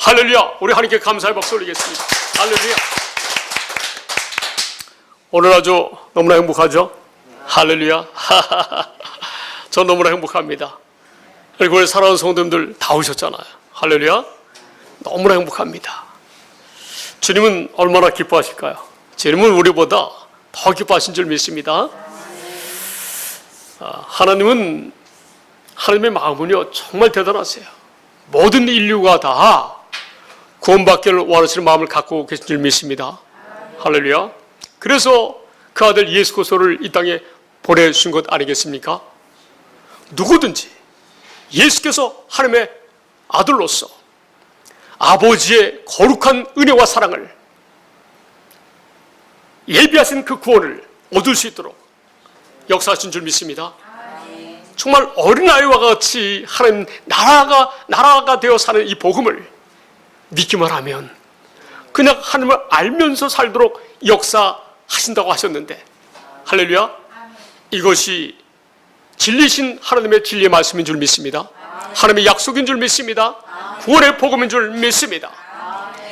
할렐루야. 우리 하나님께 감사의 박수 올리겠습니다. 할렐루야. 오늘 아주 너무나 행복하죠? 할렐루야. 저 너무나 행복합니다. 그리고 우리 사랑하는 성도님들 다 오셨잖아요. 할렐루야. 너무나 행복합니다. 주님은 얼마나 기뻐하실까요? 주님은 우리보다 더 기뻐하신 줄 믿습니다. 하나님은, 하나님의 마음은요 정말 대단하세요. 모든 인류가 다 구원받기를 원하시는 마음을 갖고 계신 줄 믿습니다. 할렐루야. 그래서 그 아들 예수 그리스도를 이 땅에 보내주신 것 아니겠습니까? 누구든지 예수께서 하나님의 아들로서 아버지의 거룩한 은혜와 사랑을 예비하신 그 구원을 얻을 수 있도록 역사하신 줄 믿습니다. 정말 어린아이와 같이 하나님 나라가 되어 사는 이 복음을 믿기만 하면 그냥 하나님을 알면서 살도록 역사하신다고 하셨는데, 할렐루야. 이것이 진리신 하나님의 진리의 말씀인 줄 믿습니다. 하나님의 약속인 줄 믿습니다. 구원의 복음인 줄 믿습니다.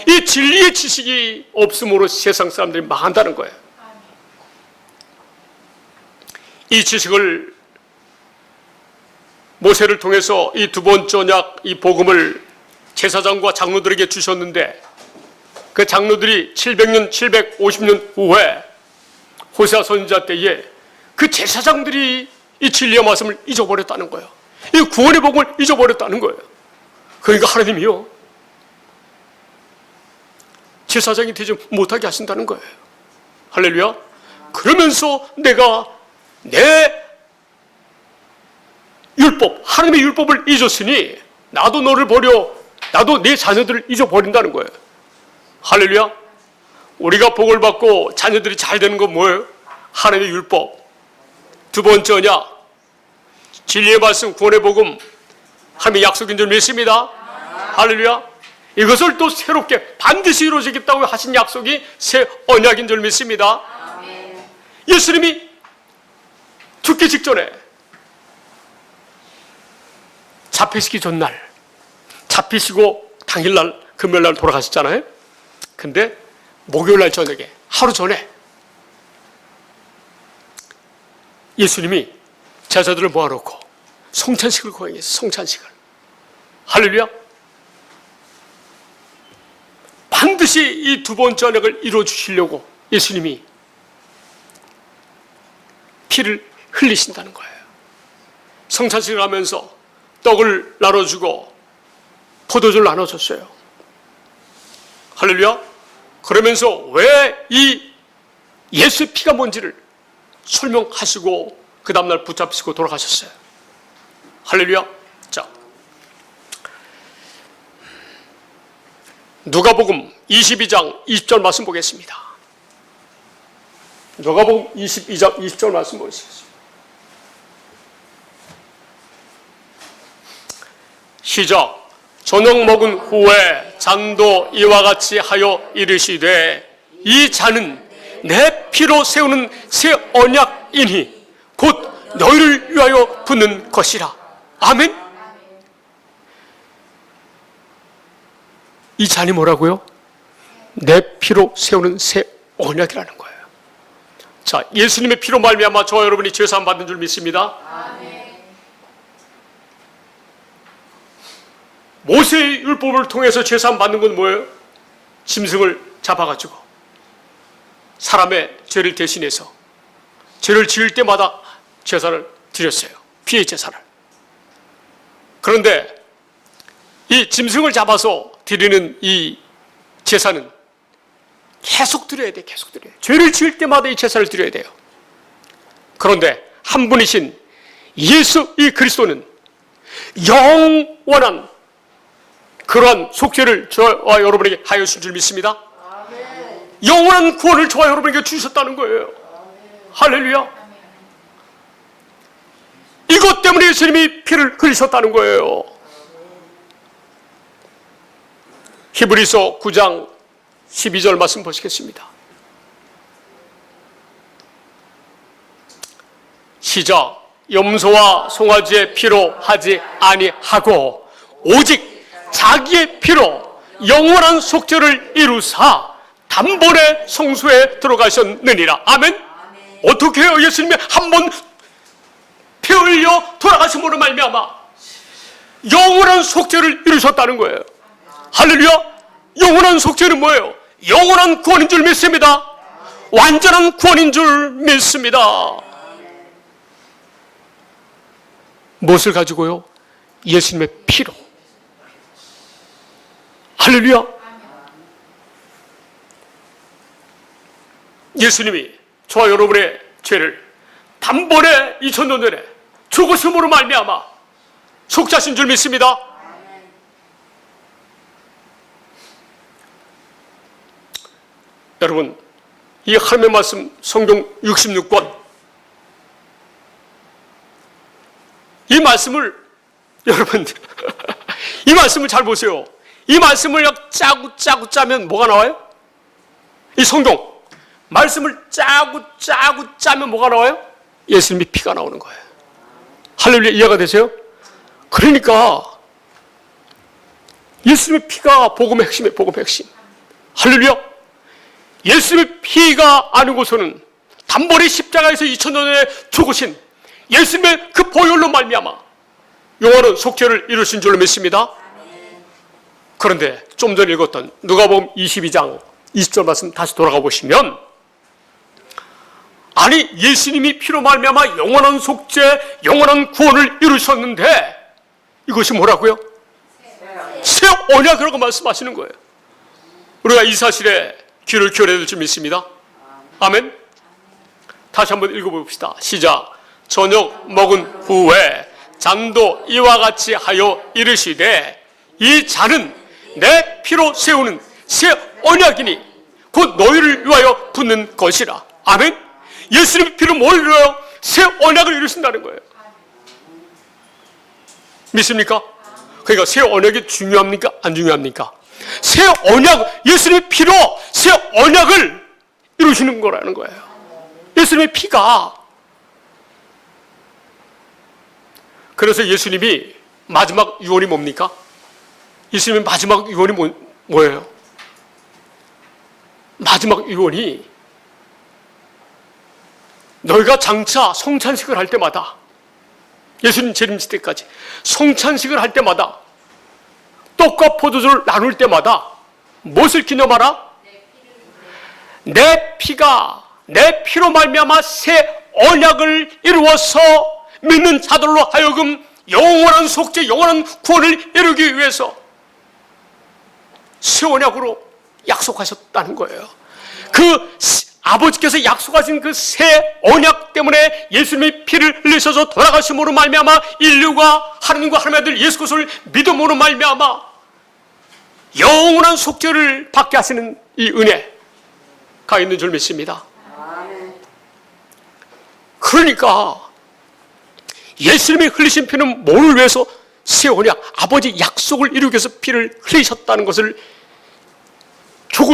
이 진리의 지식이 없음으로 세상 사람들이 망한다는 거예요. 이 지식을 모세를 통해서 이 두 번째 언약, 이 복음을 제사장과 장로들에게 주셨는데, 그 장로들이 700년, 750년 후에 호세아 선지자 때에 그 제사장들이 이 진리의 말씀을 잊어버렸다는 거예요. 이 구원의 복음을 잊어버렸다는 거예요. 그러니까 하나님이요 제사장이 되지 못하게 하신다는 거예요. 할렐루야. 그러면서 내가 내 율법, 하나님의 율법을 잊었으니 나도 너를 버려, 나도 내 자녀들을 잊어버린다는 거예요. 할렐루야. 우리가 복을 받고 자녀들이 잘 되는 건 뭐예요? 하나님의 율법, 두 번째 언약, 진리의 말씀, 구원의 복음, 하나님의 약속인 줄 믿습니다. 할렐루야. 이것을 또 새롭게 반드시 이루어지겠다고 하신 약속이 새 언약인 줄 믿습니다. 예수님이 죽기 직전에 잡히시기 전날, 잡히시고 당일날 금요일날 돌아가셨잖아요. 근데 목요일날 저녁에 하루 전에 예수님이 제자들을 모아놓고 성찬식을 거행했어요. 성찬식을. 할렐루야. 반드시 이 두 번째 언약을 이루어주시려고 예수님이 피를 흘리신다는 거예요. 성찬식을 하면서 떡을 나눠주고 포도주를 나눠줬어요. 할렐루야. 그러면서 왜 이 예수의 피가 뭔지를 설명하시고 그 다음날 붙잡히시고 돌아가셨어요. 할렐루야. 자, 누가복음 22장 20절 말씀 보겠습니다. 누가복음 22장 20절 말씀 보겠습니다. 시작. 저녁 먹은 후에 잔도 이와 같이 하여 이르시되 이 잔은 내 피로 세우는 새 언약이니 곧 너희를 위하여 붓는 것이라. 아멘. 이 잔이 뭐라고요? 내 피로 세우는 새 언약이라는 거예요. 자, 예수님의 피로 말미암아 저와 여러분이 죄사함 받는 줄 믿습니다. 모세의 율법을 통해서 죄사함 받는 건 뭐예요? 짐승을 잡아가지고 사람의 죄를 대신해서 죄를 지을 때마다 제사를 드렸어요. 피의 제사를. 그런데 이 짐승을 잡아서 드리는 이 제사는 계속 드려야 돼. 계속 드려야 돼. 죄를 지을 때마다 이 제사를 드려야 돼요. 그런데 한 분이신 예수 이 그리스도는 영원한 그러한 속죄를 저와 여러분에게 하여 주신 줄 믿습니다. 영원한 구원을 저와 여러분에게 주셨다는 거예요. 할렐루야. 이것 때문에 예수님이 피를 흘리셨다는 거예요. 히브리서 9장 12절 말씀 보시겠습니다. 시작. 염소와 송아지의 피로 하지 아니하고 오직 자기의 피로 영원한 속죄를 이루사 단번에 성소에 들어가셨느니라. 아멘. 어떻게 해요? 예수님이 한 번 피 흘려 돌아가심으로 말미암아 영원한 속죄를 이루셨다는 거예요. 할렐루야. 영원한 속죄는 뭐예요? 영원한 구원인 줄 믿습니다. 완전한 구원인 줄 믿습니다. 무엇을 가지고요? 예수님의 피로. 할렐루야. 예수님이 저와 여러분의 죄를 단번에 2000년 전에 죽으심으로 말미암아 속죄하신 줄 믿습니다. 여러분, 이 하나님의 말씀 성경 66권, 이 말씀을 여러분 이 말씀을 잘 보세요. 이 말씀을 짜고 짜면 뭐가 나와요? 이 성경 말씀을 짜고 짜면 뭐가 나와요? 예수님의 피가 나오는 거예요. 할렐루야. 이해가 되세요? 그러니까 예수님의 피가 복음의 핵심이에요. 복음의 핵심. 할렐루야. 예수님의 피가 아는 곳에는 단번에 십자가에서 2000년 전에 죽으신 예수님의 그 보혈로 말미암아 영원한 속죄를 이루신 줄로 믿습니다. 그런데 좀 전에 읽었던 누가복음 22장 20절 말씀 다시 돌아가 보시면, 아니 예수님이 피로 말미암아 영원한 속죄, 영원한 구원을 이루셨는데 이것이 뭐라고요? 새 언약이라고 말씀하시는 거예요. 우리가 이 사실에 귀를 기울여야 될 줄 믿습니다. 아멘. 다시 한번 읽어봅시다. 시작. 저녁 먹은 후에 잔도 이와 같이 하여 이르시되 이 잔은 내 피로 세우는 새 언약이니 곧 너희를 위하여 붓는 것이라. 아멘. 예수님의 피로 뭘 이루어요? 새 언약을 이루신다는 거예요. 믿습니까? 그러니까 새 언약이 중요합니까? 안 중요합니까? 새 언약, 예수님의 피로 새 언약을 이루시는 거라는 거예요. 예수님의 피가. 그래서 예수님이 마지막 유언이 뭡니까? 예수님의 마지막 유언이 뭐예요? 마지막 유언이 너희가 장차 성찬식을 할 때마다, 예수님 재림지 때까지 성찬식을 할 때마다 떡과 포도주를 나눌 때마다 무엇을 기념하라? 내 피가 내 피로 말미암아 새 언약을 이루어서 믿는 자들로 하여금 영원한 속죄, 영원한 구원을 이루기 위해서 새 언약으로 약속하셨다는 거예요. 그 아버지께서 약속하신 그 새 언약 때문에 예수님의 피를 흘리셔서 돌아가심으로 말미암아 인류가 하나님과 하나님의 아들 예수 그리스도를 믿음으로 말미암아 영원한 속죄를 받게 하시는 이 은혜가 있는 줄 믿습니다. 그러니까 예수님이 흘리신 피는 뭐를 위해서? 새 언약, 아버지 약속을 이루기 위해서 피를 흘리셨다는 것을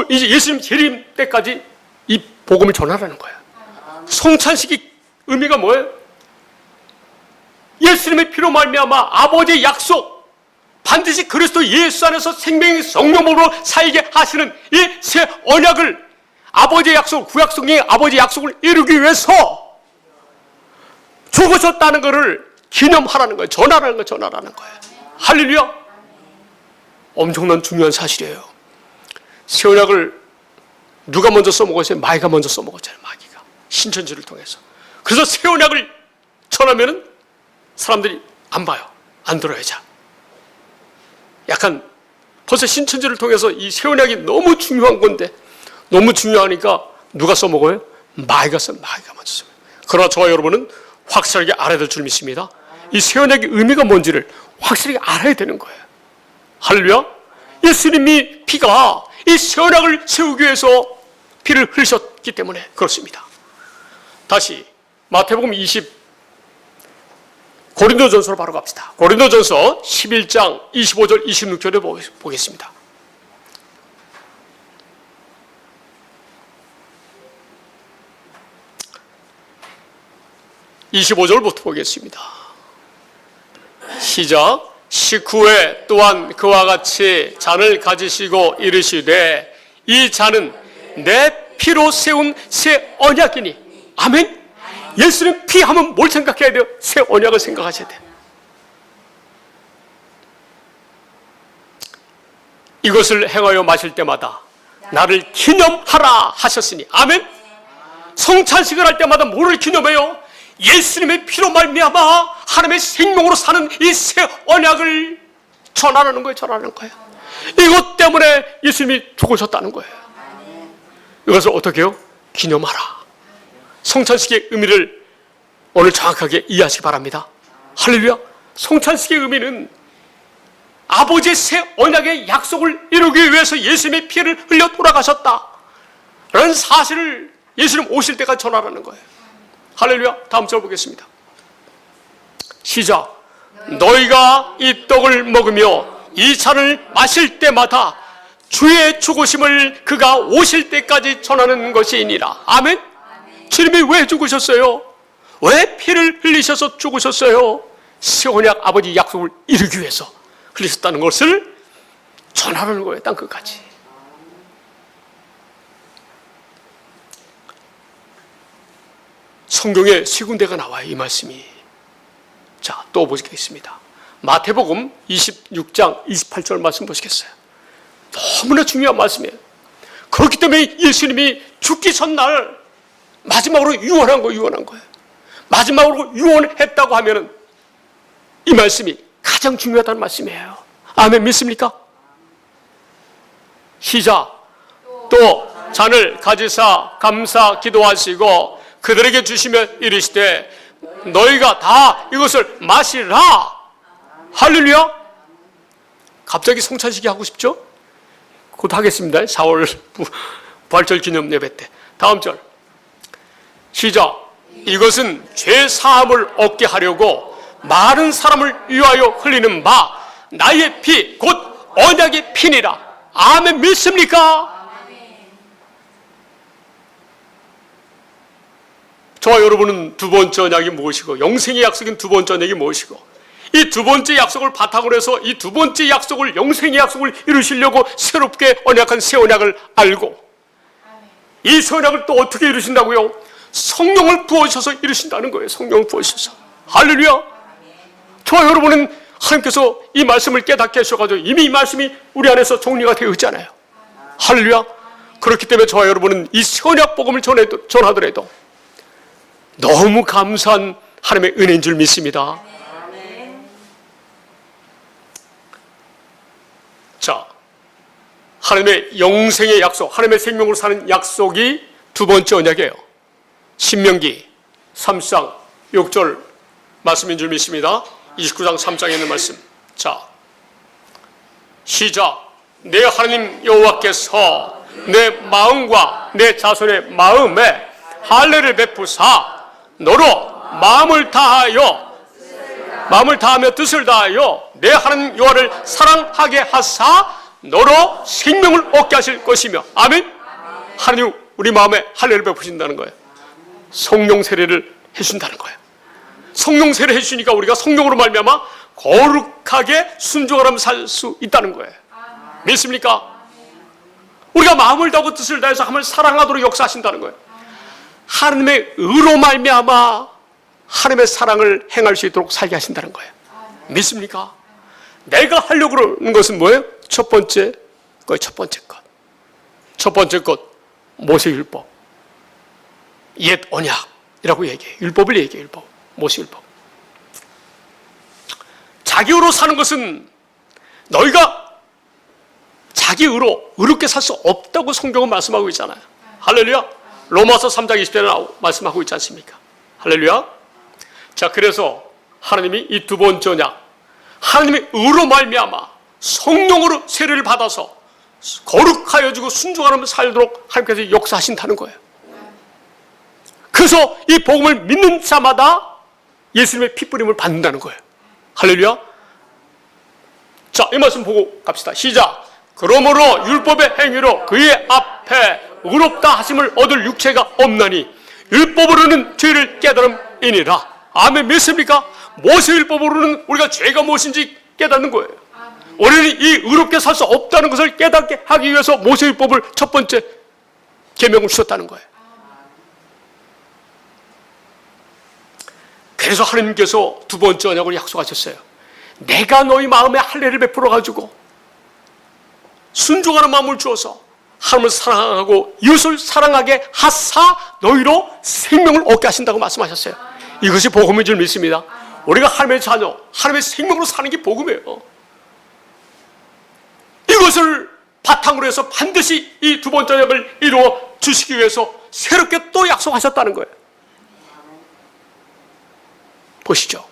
이제 예수님 재림 때까지 이 복음을 전하라는 거예요. 성찬식이 의미가 뭐예요? 예수님의 피로 말미암아 아버지의 약속, 반드시 그리스도 예수 안에서 생명의 성령으로 살게 하시는 이 새 언약을, 아버지의 약속, 구약 성경의 아버지의 약속을 이루기 위해서 죽으셨다는 것을 기념하라는 거예요. 전하라는 거예요. 할렐루야. 엄청난 중요한 사실이에요. 새 언약을 누가 먼저 써먹었어요? 마귀가 먼저 써먹었잖아요. 마귀가 신천지를 통해서. 그래서 새 언약을 전하면은 사람들이 안 봐요. 안 들어요. 자, 약간 벌써 신천지를 통해서 이 새 언약이 너무 중요한 건데, 너무 중요하니까 누가 써먹어요? 마귀가 먼저 써먹어요. 그러나 저와 여러분은 확실하게 알아야 될 줄 믿습니다. 이 새 언약의 의미가 뭔지를 확실하게 알아야 되는 거예요. 할렐루야. 예수님이 피가 이 새 언약을 세우기 위해서 피를 흘리셨기 때문에 그렇습니다. 다시 마태복음 고린도전서로 바로 갑시다. 고린도전서 11장 25절 26절을 보겠습니다. (25절부터) 보겠습니다. 시작. 식후에 또한 그와 같이 잔을 가지시고 이르시되 이 잔은 내 피로 세운 새 언약이니. 아멘. 예수님 피 하면 뭘 생각해야 돼요? 새 언약을 생각하셔야 돼요. 이것을 행하여 마실 때마다 나를 기념하라 하셨으니. 아멘. 성찬식을 할 때마다 뭐를 기념해요? 예수님의 피로 말미암아 하나님의 생명으로 사는 이 새 언약을 전하는 거예요. 전하는 거예요. 이것 때문에 예수님이 죽으셨다는 거예요. 이것을 어떻게 해요? 기념하라. 성찬식의 의미를 오늘 정확하게 이해하시기 바랍니다. 할렐루야. 성찬식의 의미는 아버지의 새 언약의 약속을 이루기 위해서 예수님의 피를 흘려 돌아가셨다라는 사실을 예수님 오실 때까지 전하라는 거예요. 할렐루야. 다음 절 보겠습니다. 시작. 너희가 이 떡을 먹으며 이 잔을 마실 때마다 주의 죽으심을 그가 오실 때까지 전하는 것이니라. 아멘. 주님이 왜 죽으셨어요? 왜 피를 흘리셔서 죽으셨어요? 새 언약 아버지 약속을 이루기 위해서 흘리셨다는 것을 전하는 거예요. 땅 끝까지. 성경에 세 군데가 나와요. 이 말씀이. 자, 또 보시겠습니다. 마태복음 26장 28절 말씀 보시겠어요? 너무나 중요한 말씀이에요. 그렇기 때문에 예수님이 죽기 전날 마지막으로 유언한 거예요. 유언한 거예요. 마지막으로 유언했다고 하면은 이 말씀이 가장 중요하다는 말씀이에요. 아멘. 믿습니까? 시작. 또 잔을 가지사 감사 기도하시고 그들에게 주시며 이르시되 너희가 다 이것을 마시라. 할렐루야. 갑자기 성찬식이 하고 싶죠? 곧 하겠습니다. 4월 부활절 기념 예배 때. 다음 절. 시작. 이것은 죄 사함을 얻게 하려고 많은 사람을 위하여 흘리는 바 나의 피 곧 언약의 피니라. 아멘. 믿습니까? 저와 여러분은 두 번째 언약이 무엇이고 영생의 약속인 두 번째 언약이 무엇이고 이 두 번째 약속을 바탕으로 해서 이 두 번째 약속을 영생의 약속을 이루시려고 새롭게 언약한 새 언약을 알고 이 새 언약을 또 어떻게 이루신다고요? 성령을 부어주셔서 이루신다는 거예요. 성령을 부어주셔서. 할렐루야. 저와 여러분은 하나님께서 이 말씀을 깨닫게 하셔가지고 이미 이 말씀이 우리 안에서 정리가 되어 있잖아요. 할렐루야. 그렇기 때문에 저와 여러분은 이 새 언약 복음을 전하더라도 너무 감사한 하나님의 은혜인 줄 믿습니다. 자, 하나님의 영생의 약속, 하나님의 생명으로 사는 약속이 두 번째 언약이에요. 신명기 3장 6절 말씀인 줄 믿습니다. 29장 3장에 있는 말씀. 자, 시작. 내 하나님 여호와께서 내 마음과 내 자손의 마음에 할례를 베푸사 너로 마음을 다하며 뜻을 다하여 내 하나님 여호와를 사랑하게 하사 너로 생명을 얻게 하실 것이며. 아멘. 하나님 우리 마음에 할례를 베푸신다는 거예요. 성령 세례를 해준다는 거예요. 성령 세례 해주시니까 우리가 성령으로 말미암아 거룩하게 순종하며 살 수 있다는 거예요. 믿습니까? 우리가 마음을 다하고 뜻을 다해서 하나님을 사랑하도록 역사하신다는 거예요. 하나님의 의로 말미암아 하나님의 사랑을 행할 수 있도록 살게 하신다는 거예요. 믿습니까? 내가 하려고 그러는 것은 뭐예요? 첫 번째 것 모세율법, 옛 언약이라고 얘기해요. 율법을 얘기해요. 율법, 모세율법. 자기 의로 사는 것은 너희가 자기 의로 의롭게 살 수 없다고 성경은 말씀하고 있잖아요. 할렐루야. 로마서 3장 20절에 말씀하고 있지 않습니까? 할렐루야. 자, 그래서 하나님이 이 두 번째 언약, 하나님의 의로 말미암아 성령으로 세례를 받아서 거룩하여지고 순종하며 살도록 하나님께서 역사하신다는 거예요. 그래서 이 복음을 믿는 자마다 예수님의 피뿌림을 받는다는 거예요. 할렐루야. 자, 이 말씀 보고 갑시다. 시작. 그러므로 율법의 행위로 그의 앞에 의롭다 하심을 얻을 육체가 없나니 율법으로는 죄를 깨달음이니라. 아멘. 믿습니까? 모세율법으로는 우리가 죄가 무엇인지 깨닫는 거예요. 우리는 이 의롭게 살 수 없다는 것을 깨닫게 하기 위해서 모세율법을 첫 번째 계명을 주셨다는 거예요. 그래서 하나님께서 두 번째 언약을 약속하셨어요. 내가 너희 마음에 할례를 베풀어가지고 순종하는 마음을 주어서 하나님을 사랑하고 이웃을 사랑하게 하사 너희로 생명을 얻게 하신다고 말씀하셨어요. 이것이 복음인 줄 믿습니다. 우리가 하나님의 자녀, 하나님의 생명으로 사는 게 복음이에요. 이것을 바탕으로 해서 반드시 이 두 번째 언약을 이루어 주시기 위해서 새롭게 또 약속하셨다는 거예요. 보시죠.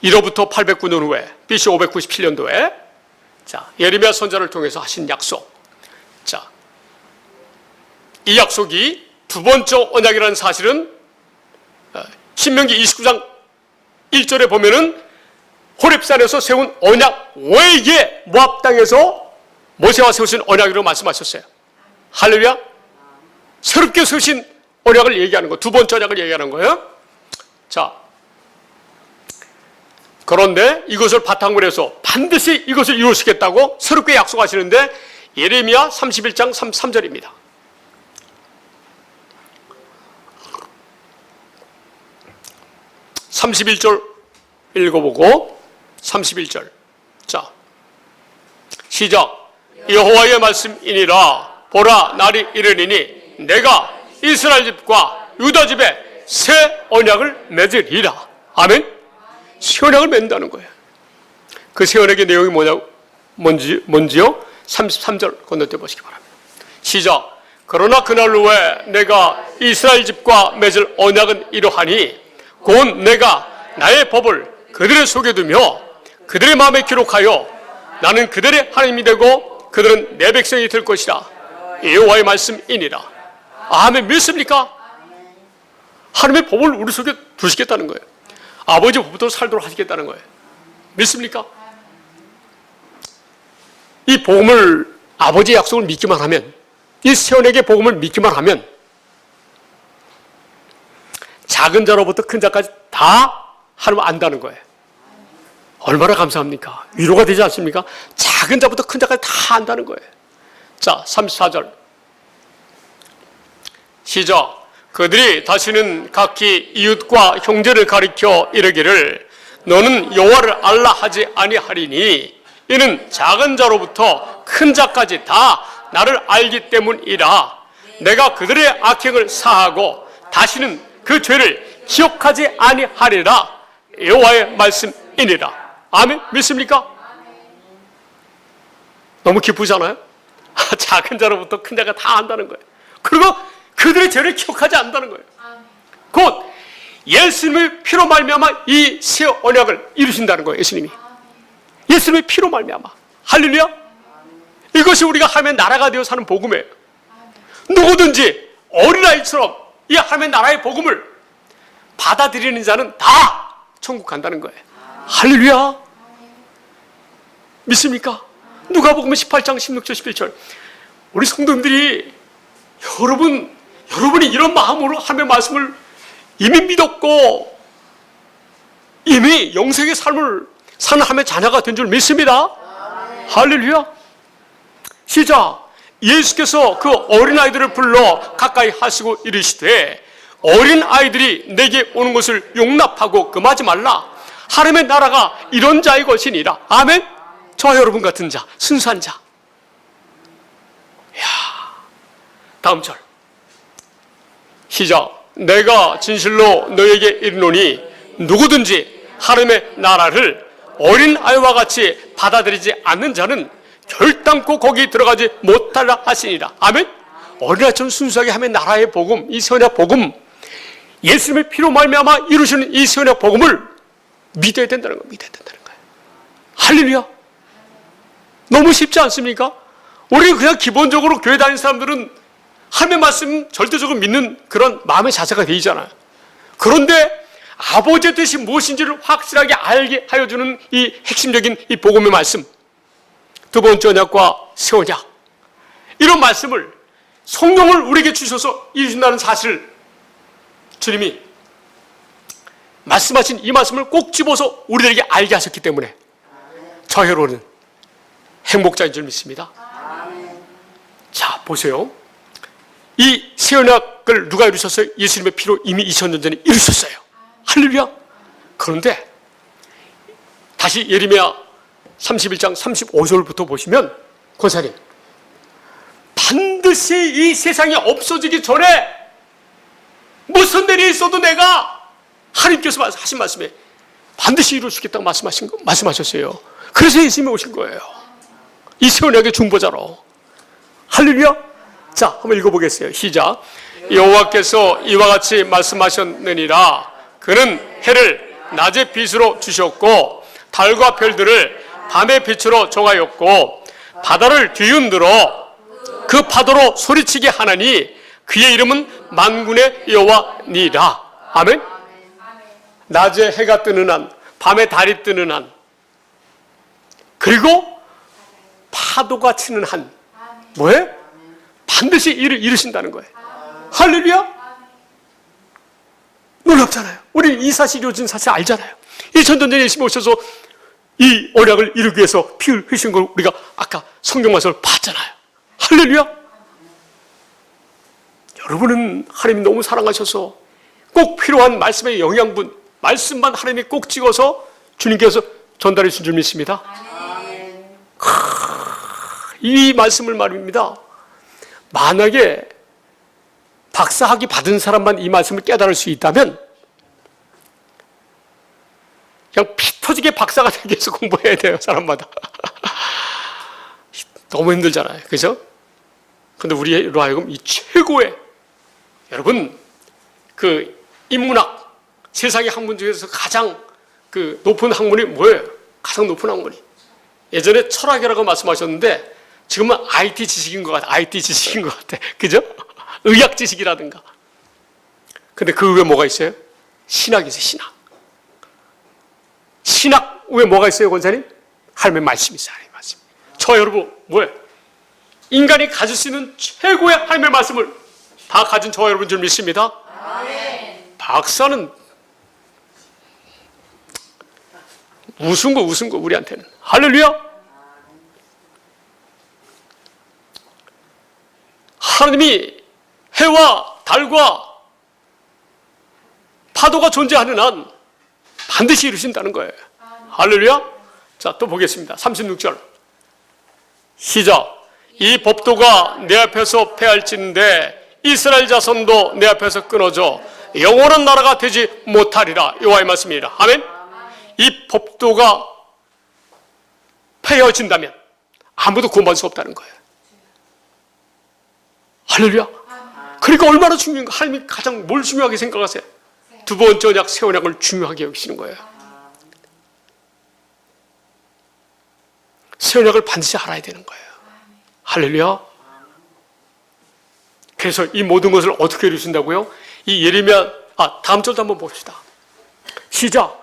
1호부터 809년 후에 BC 597년도에 예레미야 선지자를 통해서 하신 약속. 이 약속이 두 번째 언약이라는 사실은 신명기 29장 1절에 보면은 호렙산에서 세운 언약 외에 모압 땅에서 모세와 세우신 언약이라고 말씀하셨어요. 할렐루야. 새롭게 세우신 언약을 얘기하는 거, 두 번째 언약을 얘기하는 거예요. 그런데 이것을 바탕으로 해서 반드시 이것을 이루시겠다고 새롭게 약속하시는데 예레미야 31장 33절입니다. 31절 읽어보고 31절. 시작. 여호와의 말씀이니라. 보라, 날이 이르리니 내가 이스라엘 집과 유다 집에 새 언약을 맺으리라. 아멘. 새 언약을 맺는다는 거예요. 그 새 언약의 내용이 뭔지요? 33절 건너뛰어 보시기 바랍니다. 시작. 그러나 그날 후에 내가 이스라엘 집과 맺을 언약은 이러하니 곧 내가 나의 법을 그들의 속에 두며 그들의 마음에 기록하여 나는 그들의 하나님이 되고 그들은 내 백성이 될 것이라. 여호와의 말씀이니라. 아멘. 믿습니까? 하나님의 법을 우리 속에 두시겠다는 거예요. 아버지 법부터 살도록 하시겠다는 거예요. 믿습니까? 이 복음을, 아버지의 약속을 믿기만 하면, 이 새 언약의 복음을 믿기만 하면 작은 자로부터 큰 자까지 다 하나님 안다는 거예요. 얼마나 감사합니까? 위로가 되지 않습니까? 작은 자부터 큰 자까지 다 안다는 거예요. 34절 시작. 그들이 다시는 각기 이웃과 형제를 가리켜 이르기를 너는 여호와를 알라 하지 아니하리니 이는 작은 자로부터 큰 자까지 다 나를 알기 때문이라. 내가 그들의 악행을 사하고 다시는 그 죄를 기억하지 아니하리라. 여호와의 말씀이니라. 아멘. 믿습니까? 너무 기쁘잖아요? 작은 자로부터 큰 자가 다 안다는 거예요. 그리고 그들의 죄를 기억하지 않는다는 거예요. 곧 예수님의 피로 말미암아 이 새 언약을 이루신다는 거예요. 예수님이. 예수님의 피로 말미암아. 할렐루야. 이것이 우리가 하나님의 나라가 되어 사는 복음이에요. 누구든지 어린아이처럼 이 하나님의 나라의 복음을 받아들이는 자는 다 천국 간다는 거예요. 할렐루야. 믿습니까? 누가복음 18장 16절 11절. 우리 성도님들이 여러분이 이런 마음으로 하나님의 말씀을 이미 믿었고 이미 영생의 삶을 사는 하나님의 자녀가 된 줄 믿습니다. 할렐루야. 시작. 예수께서 그 어린아이들을 불러 가까이 하시고 이르시되 어린아이들이 내게 오는 것을 용납하고 금하지 말라. 하나님의 나라가 이런 자의 것이니라. 아멘. 저와 여러분 같은 자, 순수한 자. 이야. 다음 절 시작. 내가 진실로 너에게 이르노니 누구든지 하나님의 나라를 어린아이와 같이 받아들이지 않는 자는 결단코 거기 들어가지 못하라 하시니라. 아멘. 어린아이처럼 순수하게 하면 나라의 복음, 이 새 언약 복음, 예수님의 피로 말미암아 이루시는 이 새 언약 복음을 믿어야 된다는 거예요. 믿어야 된다는 거예요. 할렐루야. 너무 쉽지 않습니까? 우리는 그냥 기본적으로 교회 다니는 사람들은 하나님의 말씀 절대적으로 믿는 그런 마음의 자세가 되잖아요. 그런데 아버지의 뜻이 무엇인지를 확실하게 알게 하여주는 이 핵심적인 이 복음의 말씀, 두 번째 언약과 새 언약, 이런 말씀을 성령을 우리에게 주셔서 이루신다는 사실을 주님이 말씀하신 이 말씀을 꼭 집어서 우리들에게 알게 하셨기 때문에 저 여러분은 행복자인 줄 믿습니다. 자, 보세요. 이 새 언약을 누가 이루셨어요? 예수님의 피로 이미 2000년 전에 이루셨어요. 할렐루야. 그런데 다시 예레미야 31장 35절부터 보시면 권사님, 반드시 이 세상이 없어지기 전에 무슨 일이 있어도 내가 하나님께서 하신 말씀에 반드시 이루시겠다고 말씀하셨어요. 그래서 예수님이 오신 거예요. 이 새 언약의 중보자로. 할렐루야. 자, 한번 읽어보겠어요. 시작. 여호와께서 이와 같이 말씀하셨느니라. 그는 해를 낮의 빛으로 주셨고 달과 별들을 밤의 빛으로 정하였고 바다를 뒤흔들어 그 파도로 소리치게 하나니 그의 이름은 만군의 여호와니라. 아멘. 낮에 해가 뜨는 한, 밤에 달이 뜨는 한, 그리고 파도가 치는 한, 뭐예요? 반드시 일을 이루신다는 거예요. 할렐루야. 놀랍잖아요. 우리 이 사실이 이루어진 사실 알잖아요. 2000년 전에 예수님이 오셔서 이 언약을 이루기 위해서 피를 흘리신 걸 우리가 아까 성경 말씀을 봤잖아요. 할렐루야. 여러분은 하나님이 너무 사랑하셔서 꼭 필요한 말씀의 영양분, 말씀만 하나님이 꼭 찍어서 주님께서 전달해 주신 줄 믿습니다. 이 말씀을 말입니다. 만약에 박사학위 받은 사람만 이 말씀을 깨달을 수 있다면 그냥 피 터지게 박사가 되기 위해서 공부해야 돼요, 사람마다. 너무 힘들잖아요. 그죠? 근데 우리로 하여금 이 최고의, 여러분, 그 인문학, 세상의 학문 중에서 가장 그 높은 학문이 뭐예요? 가장 높은 학문이. 예전에 철학이라고 말씀하셨는데 지금은 IT 지식인 것 같아. IT 지식인 것 같아. 그죠? 의학 지식이라든가. 근데 그 위에 뭐가 있어요? 신학이 있어요, 신학. 신학 위에 뭐가 있어요, 권사님? 하나님의 말씀이 있어요, 하나님의 말씀. 저 여러분, 뭐예요? 인간이 가질 수 있는 최고의 하나님의 말씀을 다 가진 저 여러분 줄 믿습니다. 박사는 우스운 거, 우리한테는. 할렐루야! 하나님이 해와 달과 파도가 존재하는 한 반드시 이루신다는 거예요. 할렐루야! 자, 또 보겠습니다. 36절. 시작. 이 법도가 내 앞에서 패할진대 이스라엘 자손도 내 앞에서 끊어져 영원한 나라가 되지 못하리라. 여호와의 말씀이라. 아멘. 이 법도가 폐허진다면 아무도 구원받을 수 없다는 거예요. 할렐루야. 그러니까 얼마나 중요한가. 하나님이 가장 뭘 중요하게 생각하세요? 두 번째 언약, 새 언약을 중요하게 여기시는 거예요. 새 언약을 반드시 알아야 되는 거예요. 할렐루야. 그래서 이 모든 것을 어떻게 이루신다고요? 이 예레미야, 다음 절도 한번 봅시다. 시작.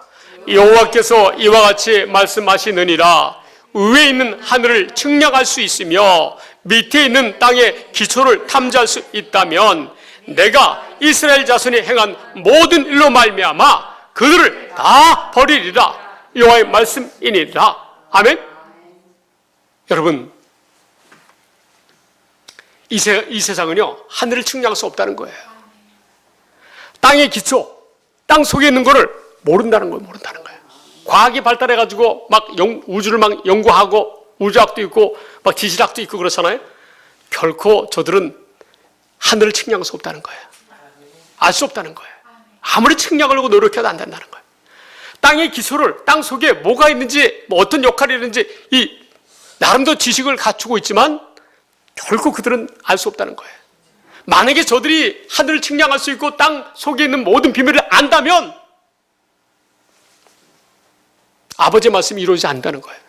여호와께서 이와 같이 말씀하시느니라. 위에 있는 하늘을 측량할 수 있으며 밑에 있는 땅의 기초를 탐지할 수 있다면 내가 이스라엘 자손이 행한 모든 일로 말미암아 그들을 다 버리리라. 여호와의 말씀이니라. 아멘. 여러분, 이 세상은요, 하늘을 측량할 수 없다는 거예요. 땅의 기초, 땅 속에 있는 거를 모른다는 거예요. 과학이 발달해가지고 막 우주를 막 연구하고 우주학도 있고 막 지질학도 있고 그렇잖아요. 결코 저들은 하늘을 측량할 수 없다는 거예요. 알 수 없다는 거예요. 아무리 측량하려고 노력해도 안 된다는 거예요. 땅의 기초를, 땅 속에 뭐가 있는지, 뭐 어떤 역할이 있는지 이 나름대로 지식을 갖추고 있지만 결코 그들은 알 수 없다는 거예요. 만약에 저들이 하늘을 측량할 수 있고 땅 속에 있는 모든 비밀을 안다면 아버지의 말씀이 이루어지지 않는다는 거예요.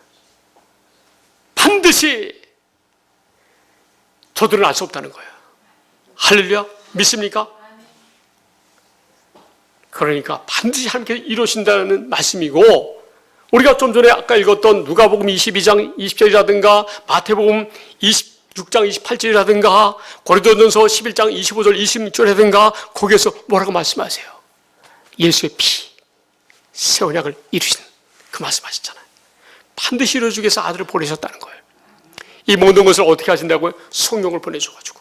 반드시 저들은 알 수 없다는 거예요. 할렐루야. 믿습니까? 그러니까 반드시 하나님께서 이루신다는 말씀이고, 우리가 좀 전에 아까 읽었던 누가복음 22장 20절이라든가 마태복음 26장 28절이라든가 고린도전서 11장 25절 26절이라든가 거기에서 뭐라고 말씀하세요? 예수의 피, 새 언약을 이루신 그 말씀하셨잖아요. 반드시 이루어주기 위해서 아들을 보내셨다는 거예요. 이 모든 것을 어떻게 하신다고요? 성령을 보내줘가지고.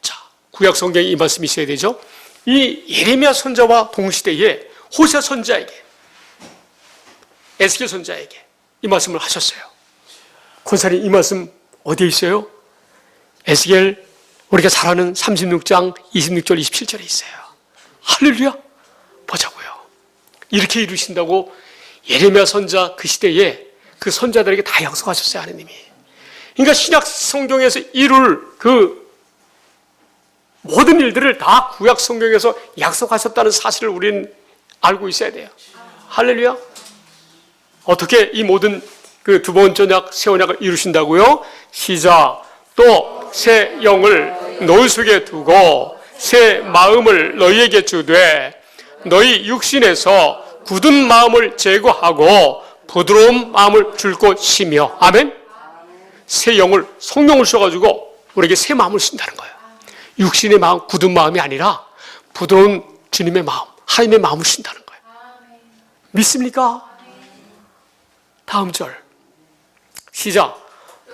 자, 구약 성경에 이 말씀이 있어야 되죠. 이 예레미야 선자와 동시대에 호세아 선자에게, 에스겔 선자에게 이 말씀을 하셨어요. 권사님, 이 말씀 어디에 있어요? 에스겔 우리가 잘 아는 36장 26절 27절에 있어요. 할렐루야. 보자고요. 이렇게 이루신다고 예레미야 선자 그 시대에 그 선자들에게 다 약속하셨어요, 하느님이. 그러니까 신약 성경에서 이룰 그 모든 일들을 다 구약 성경에서 약속하셨다는 사실을 우리는 알고 있어야 돼요. 할렐루야. 어떻게 이 모든 그 두 번째 언약, 새 언약을 이루신다고요? 시작. 또 새 영을 너희 속에 두고 새 마음을 너희에게 주되 너희 육신에서 굳은 마음을 제거하고 부드러운 마음을 줄 것이며. 아멘. 새 영을, 성령을 주셔가지고 우리에게 새 마음을 주신다는 거예요. 육신의 마음, 굳은 마음이 아니라 부드러운 주님의 마음, 하나님의 마음을 주신다는 거예요. 믿습니까? 다음 절 시작.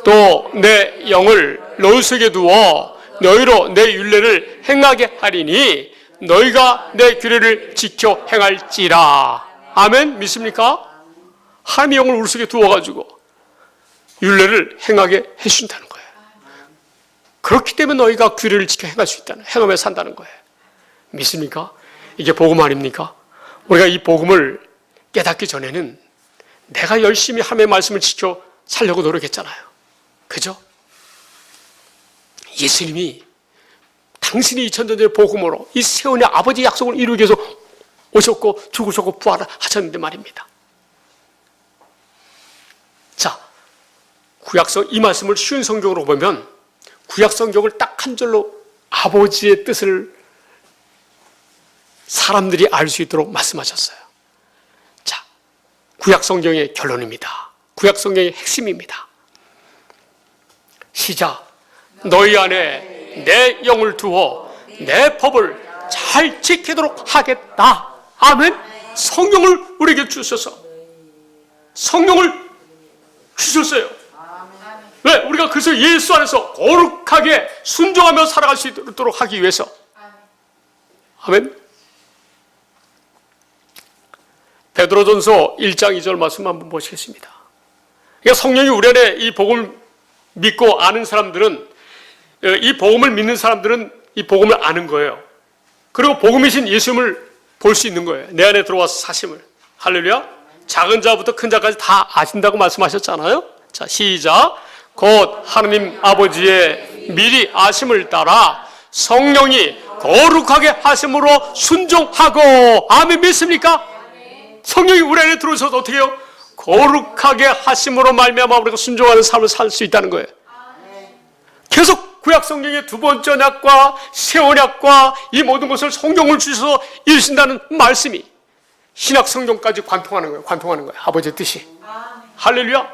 또 내 영을 너희 속에 두어 너희로 내 율례를 행하게 하리니 너희가 내 규례를 지켜 행할지라. 아멘. 믿습니까? 하나님의 영을 우리 속에 두어가지고 율례를 행하게 해주신다는 거예요. 그렇기 때문에 너희가 규례를 지켜 행할 수 있다는, 행하며 산다는 거예요. 믿습니까? 이게 복음 아닙니까? 우리가 이 복음을 깨닫기 전에는 내가 열심히 하나님의 말씀을 지켜 살려고 노력했잖아요. 그죠? 예수님이 당신이 2000년 전의 복음으로 이 새 언약 아버지의 약속을 이루기 위해서 오셨고 죽으셨고 부활하셨는데 말입니다. 자, 구약성 이 말씀을 쉬운 성경으로 보면 구약 성경을 딱 한 절로 아버지의 뜻을 사람들이 알 수 있도록 말씀하셨어요. 자, 구약 성경의 결론입니다. 구약 성경의 핵심입니다. 시작. 너희 안에 내 영을 두어 내 법을 잘 지키도록 하겠다. 아멘. 성령을 우리에게 주셔서 성령을 주셨어요. 왜? 우리가 그래서 예수 안에서 거룩하게 순종하며 살아갈 수 있도록 하기 위해서. 아멘. 베드로전서 1장 2절 말씀 한번 보시겠습니다. 그러니까 성령이 우리 안에 이 복음을 믿고 아는 사람들은, 이 복음을 믿는 사람들은 이 복음을 아는 거예요. 그리고 복음이신 예수님을 볼 수 있는 거예요. 내 안에 들어와서 사심을. 할렐루야. 작은 자부터 큰 자까지 다 아신다고 말씀하셨잖아요. 자, 시작. 곧 하느님 아버지의 미리 아심을 따라 성령이 거룩하게 하심으로 순종하고. 아멘. 믿습니까? 성령이 우리 안에 들어오셔서 어떻게 해요? 거룩하게 하심으로 말미암아 우리가 순종하는 삶을 살 수 있다는 거예요. 계속 구약 성경의 두 번째 언약과 새 언약과 이 모든 것을 성경을 주셔서 이루신다는 말씀이 신약 성경까지 관통하는 거예요. 관통하는 거예요. 아버지의 뜻이. 할렐루야.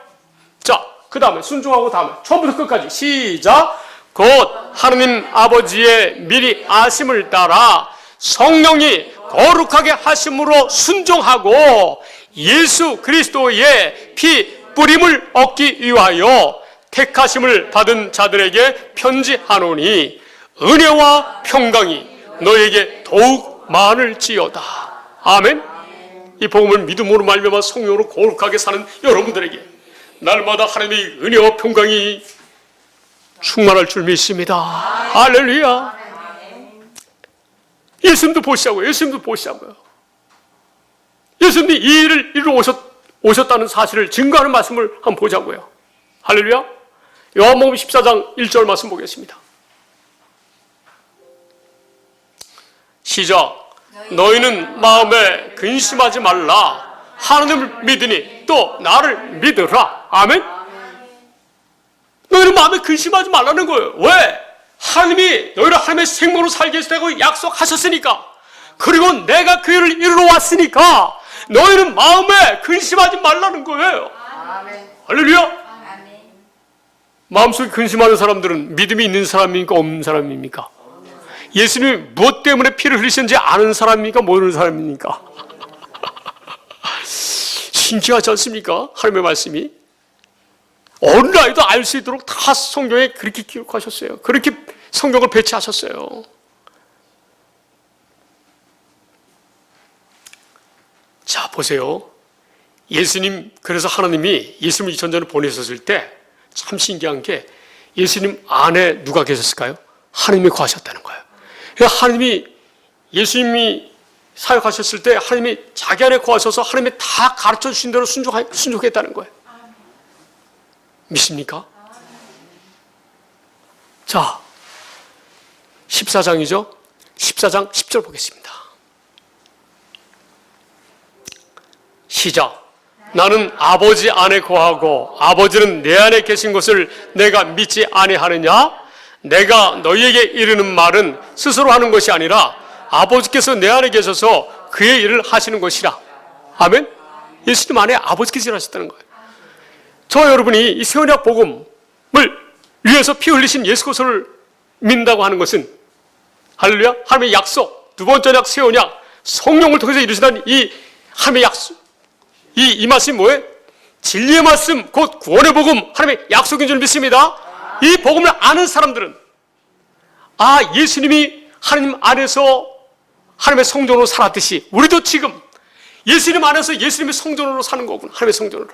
자, 그 다음에 순종하고 다음에 처음부터 끝까지 시작. 곧 하느님 아버지의 미리 아심을 따라 성령이 거룩하게 하심으로 순종하고 예수 그리스도의 피 뿌림을 얻기 위하여 택하심을 받은 자들에게 편지하노니 은혜와 평강이 너에게 더욱 많을지어다. 아멘. 이 복음을 믿음으로 말미암아 성령으로 거룩하게 사는 여러분들에게 날마다 하나님의 은혜와 평강이 충만할 줄 믿습니다. 할렐루야. 예수님도 보시자고요. 예수님도 보시자고요. 예수님이 이 일을 이루어 오셨다는 사실을 증거하는 말씀을 한번 보자고요. 할렐루야. 요한복음 14장 1절 말씀 보겠습니다. 시작. 너희는 마음에 근심하지 말라. 하나님을 믿으니 또 나를 믿으라. 아멘. 너희는 마음에 근심하지 말라는 거예요. 왜? 하나님이 너희를 하나님의 생명으로 살게 해주겠다고 약속하셨으니까. 그리고 내가 그 일을 이루러 왔으니까 너희는 마음에 근심하지 말라는 거예요. 아멘. 할렐루야. 아멘. 마음속에 근심하는 사람들은 믿음이 있는 사람입니까? 없는 사람입니까? 예수님이 무엇 때문에 피를 흘리셨는지 아는 사람입니까? 모르는 사람입니까? 신기하지 않습니까? 하나님의 말씀이 어린아이도 알 수 있도록 다 성경에 그렇게 기록하셨어요. 그렇게 성경을 배치하셨어요. 자, 보세요. 예수님, 그래서 하나님이 예수님을 전전에 보내셨을 때 참 신기한 게 예수님 안에 누가 계셨을까요? 하나님이 거하셨다는 거예요. 그러니까 하나님이, 예수님이 사역하셨을 때 하나님이 자기 안에 거하셔서 하나님이 다 가르쳐 주신 대로 순종했다는 거예요. 믿습니까? 자, 14장이죠. 14장 10절 보겠습니다. 시작. 나는 아버지 안에 거하고 아버지는 내 안에 계신 것을 내가 믿지 아니하느냐? 내가 너희에게 이르는 말은 스스로 하는 것이 아니라 아버지께서 내 안에 계셔서 그의 일을 하시는 것이라. 아멘? 예수님 안에 아버지께서 일하셨다는 거예요. 저 여러분이 이 세언약 복음을 위해서 피 흘리신 예수 그리스도를 믿는다고 하는 것은, 할렐루야, 하나님의 약속, 두 번째 약 세언약, 성령을 통해서 이루시는 이 하나님의 약속, 이 말씀이 뭐예요? 진리의 말씀, 곧 구원의 복음, 하나님의 약속인 줄 믿습니다. 이 복음을 아는 사람들은, 아, 예수님이 하나님 안에서 하나님의 성전으로 살았듯이 우리도 지금 예수님 안에서 예수님의 성전으로 사는 거구나. 하나님의 성전으로.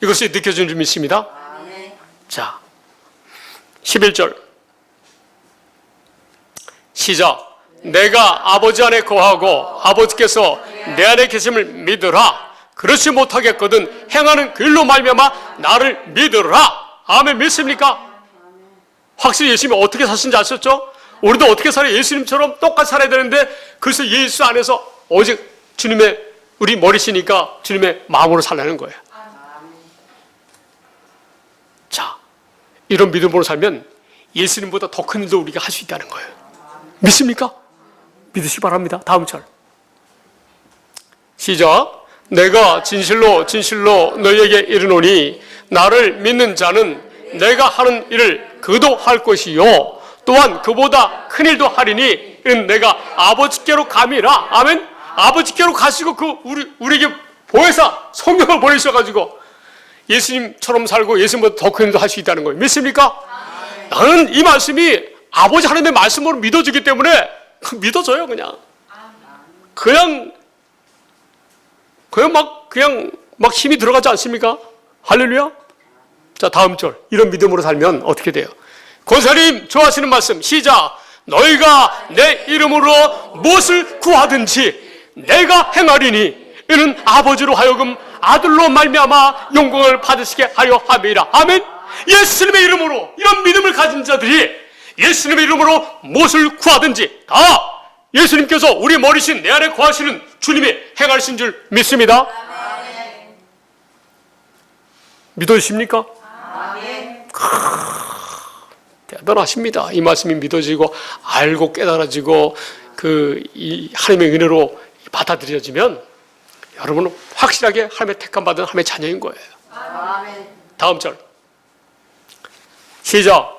이것이 느껴지는 줄 믿습니다. 자, 11절 시작. 내가 아버지 안에 거하고 아버지께서 내 안에 계심을 믿으라. 그렇지 못하겠거든 행하는 그 일로 말미암아 나를 믿으라. 아멘. 믿습니까? 확실히 예수님이 어떻게 사신지 아셨죠? 우리도 어떻게 살아요? 예수님처럼 똑같이 살아야 되는데, 그래서 예수 안에서 오직 주님의, 우리 머리시니까 주님의 마음으로 살라는 거예요. 자, 이런 믿음으로 살면 예수님보다 더 큰 일도 우리가 할 수 있다는 거예요. 믿습니까? 믿으시기 바랍니다. 다음 절 시작. 내가 진실로 진실로 너희에게 이르노니 나를 믿는 자는 내가 하는 일을 그도 할 것이요 또한 그보다 큰 일도 하리니 이는 내가 아버지께로 감이라. 아멘. 아버지께로 가시고 우리에게 보혜사 성령을 보내셔가지고 예수님처럼 살고 예수님보다 더 큰 일도 할 수 있다는 거예요. 믿습니까? 나는 이 말씀이 아버지 하나님의 말씀으로 믿어지기 때문에 믿어져요. 그냥 막 힘이 들어가지 않습니까? 할렐루야. 자, 다음 절. 이런 믿음으로 살면 어떻게 돼요? 권사님 좋아하시는 말씀 시작. 너희가 내 이름으로 무엇을 구하든지 내가 행하리니 이는 아버지로 하여금 아들로 말미암아 영광을 받으시게 하려 함이라. 아멘. 예수님의 이름으로, 이런 믿음을 가진 자들이 예수님의 이름으로 무엇을 구하든지 다 예수님께서 우리 머리신 내 안에 거하시는 주님이 행하신 줄 믿습니다. 아멘. 믿어지십니까? 아멘. 대단하십니다. 이 말씀이 믿어지고 알고 깨달아지고 이 하나님의 은혜로 받아들여지면 여러분은 확실하게 하나님의 택함받은 하나님의 자녀인 거예요. 아멘. 다음 절 시작.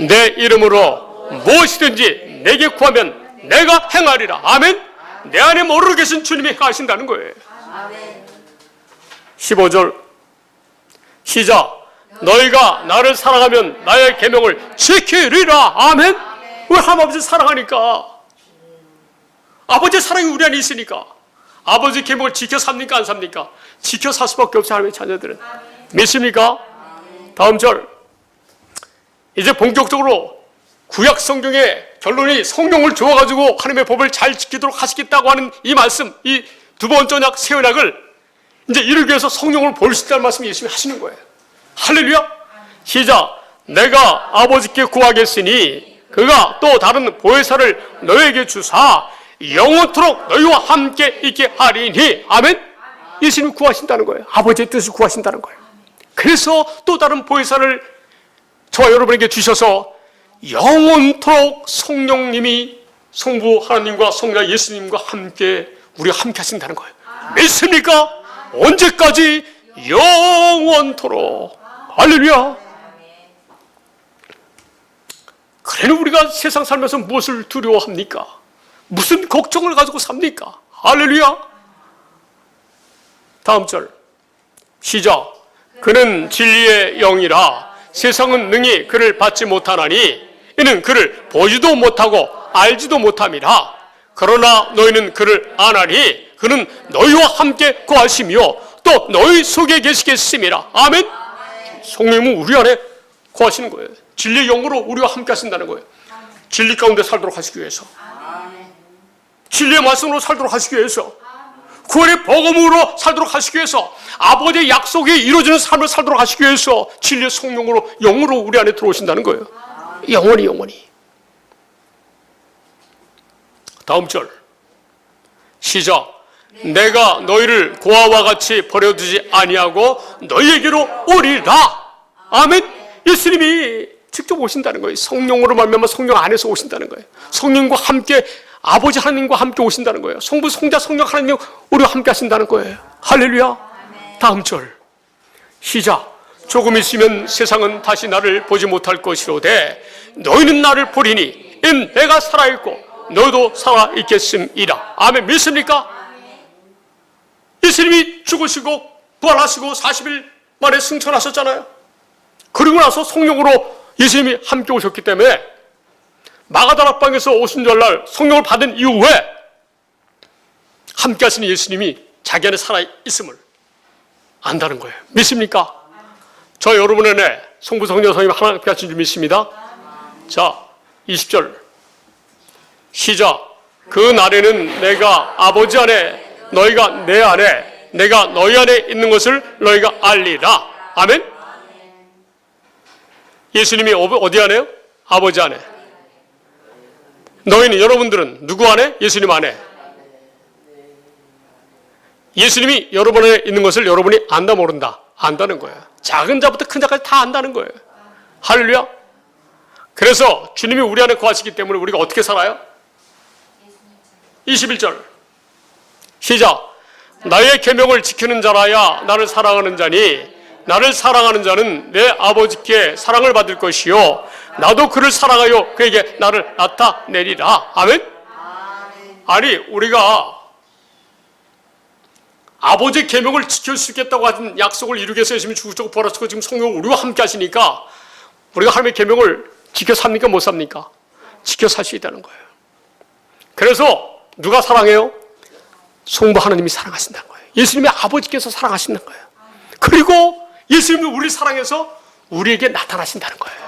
내 이름으로 무엇이든지 내게 구하면 내가 행하리라. 아멘. 내 안에 머무르 계신 주님이 행하신다는 거예요. 아멘. 15절 시작. 너희가 나를 사랑하면 나의 계명을 지키리라. 아멘. 왜 하나님 아버지 사랑하니까? 아버지의 사랑이 우리 안에 있으니까. 아버지 계명을 지켜 삽니까? 안 삽니까? 지켜 살 수밖에 없어요. 하나님의 자녀들은. 믿습니까? 다음 절 이제 본격적으로 구약 성경의 결론이 성령을 주어가지고 하나님의 법을 잘 지키도록 하시겠다고 하는 이 말씀, 이 두 번째 언약, 새 언약을 이제 이루기 위해서 성령을 보여주시다는 말씀을 예수님이 하시는 거예요. 할렐루야. 시작. 내가 아버지께 구하겠으니 그가 또 다른 보혜사를 너에게 주사 영원토록 너희와 함께 있게 하리니. 아멘. 예수님이 구하신다는 거예요. 아버지의 뜻을 구하신다는 거예요. 그래서 또 다른 보혜사를 저와 여러분에게 주셔서 영원토록 성령님이 성부 하나님과 성자 예수님과 함께 우리가 함께 하신다는 거예요. 믿습니까? 언제까지? 영원토록. 할렐루야. 그래는 우리가 세상 살면서 무엇을 두려워합니까? 무슨 걱정을 가지고 삽니까? 할렐루야. 다음 절 시작. 그는 진리의 영이라 세상은 능히 그를 받지 못하나니 이는 그를 보지도 못하고 알지도 못함이라. 그러나 너희는 그를 아나니 그는 너희와 함께 거하시며 또 너희 속에 계시겠음이라. 아멘. 성령님은 우리 안에 거하시는 거예요. 진리의 영으로 우리와 함께 하신다는 거예요. 진리 가운데 살도록 하시기 위해서, 진리의 말씀으로 살도록 하시기 위해서, 구원의 복음으로 살도록 하시기 위해서, 아버지의 약속이 이루어지는 삶을 살도록 하시기 위해서 진리의 성령으로 영으로 우리 안에 들어오신다는 거예요. 영원히. 다음 절 시작. 내가 너희를 고아와 같이 버려두지 아니하고 너희에게로 오리라. 아멘. 예수님이 직접 오신다는 거예요. 성령으로 말미암아 성령 안에서 오신다는 거예요. 성령과 함께 아버지 하나님과 함께 오신다는 거예요. 성부, 성자, 성령 하나님 우리와 함께 하신다는 거예요. 할렐루야. 다음 절 시작. 조금 있으면 세상은 다시 나를 보지 못할 것이로되 너희는 나를 보리니 인 내가 살아있고 너희도 살아있겠음이라. 아멘. 믿습니까? 예수님이 죽으시고 부활하시고 40일 만에 승천하셨잖아요. 그리고 나서 성령으로 예수님이 함께 오셨기 때문에 마가다락방에서 오순절날 성령을 받은 이후에 함께 하시는 예수님이 자기 안에 살아있음을 안다는 거예요. 믿습니까? 저 여러분 안에 성부, 성령, 성님 하나님 함께 하신 줄 믿습니다. 자, 20절 시작. 그 날에는 내가 아버지 안에 너희가 내 안에 내가 너희 안에 있는 것을 너희가 알리라. 아멘. 예수님이 어디 안에요? 아버지 안에. 너희는, 여러분들은 누구 안에? 예수님 안에. 예수님이 여러분 안에 있는 것을 여러분이 안다 모른다? 안다는 거예요. 작은 자부터 큰 자까지 다 안다는 거예요. 할렐루야. 그래서 주님이 우리 안에 거하시기 때문에 우리가 어떻게 살아요? 21절 시작. 나의 계명을 지키는 자라야 나를 사랑하는 자니 나를 사랑하는 자는 내 아버지께 사랑을 받을 것이요 나도 그를 사랑하여 그에게 나를 나타내리라. 아멘. 아니, 우리가 아버지의 계명을 지킬 수 있겠다고 하는 약속을 이루기 위해서 예수님이 죽으시고 부활하시고 지금 성령을 우리와 함께 하시니까 우리가 하나님의 계명을 지켜 삽니까? 못 삽니까? 지켜 살 수 있다는 거예요. 그래서 누가 사랑해요? 성부 하나님이 사랑하신다는 거예요. 예수님의 아버지께서 사랑하신다는 거예요. 그리고 예수님이 우리를 사랑해서 우리에게 나타나신다는 거예요.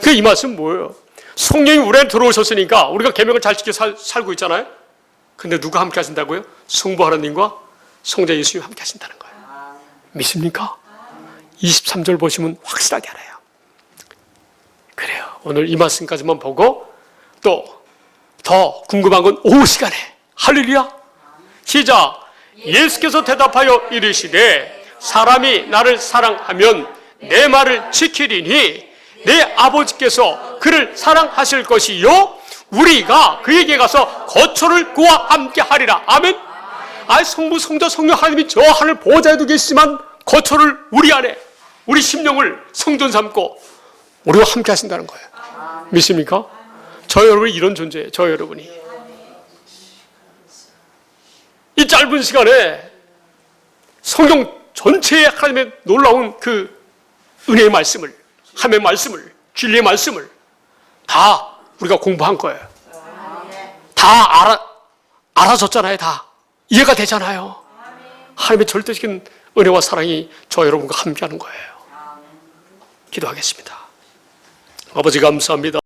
그 이 말씀은 뭐예요? 성령이 우리 안에 들어오셨으니까 우리가 계명을 잘 지켜 살고 있잖아요. 근데 누가 함께 하신다고요? 성부 하나님과 성자 예수님이 함께 하신다는 거예요. 믿습니까? 23절 보시면 확실하게 알아요. 그래요. 오늘 이 말씀까지만 보고 또 더 궁금한 건 오후 시간에. 할렐루야. 시작. 예수께서 대답하여 이르시되 사람이 나를 사랑하면 내 말을 지키리니 내 아버지께서 그를 사랑하실 것이요 우리가 그에게 가서 거처를 그와 함께 하리라. 아멘. 성부, 성자, 성령 하나님이 저 하늘 보호자에도 계시지만 거처를 우리 안에, 우리 심령을 성전 삼고 우리와 함께 하신다는 거예요. 믿습니까? 저 여러분이 이런 존재예요. 저 여러분이 이 짧은 시간에 성경 전체의 하나님의 놀라운 그 은혜의 말씀을, 하나님의 말씀을, 진리의 말씀을 다 우리가 공부한 거예요. 다 알아졌잖아요. 다 이해가 되잖아요. 하나님의 절대적인 은혜와 사랑이 저 여러분과 함께하는 거예요. 기도하겠습니다. 아버지 감사합니다.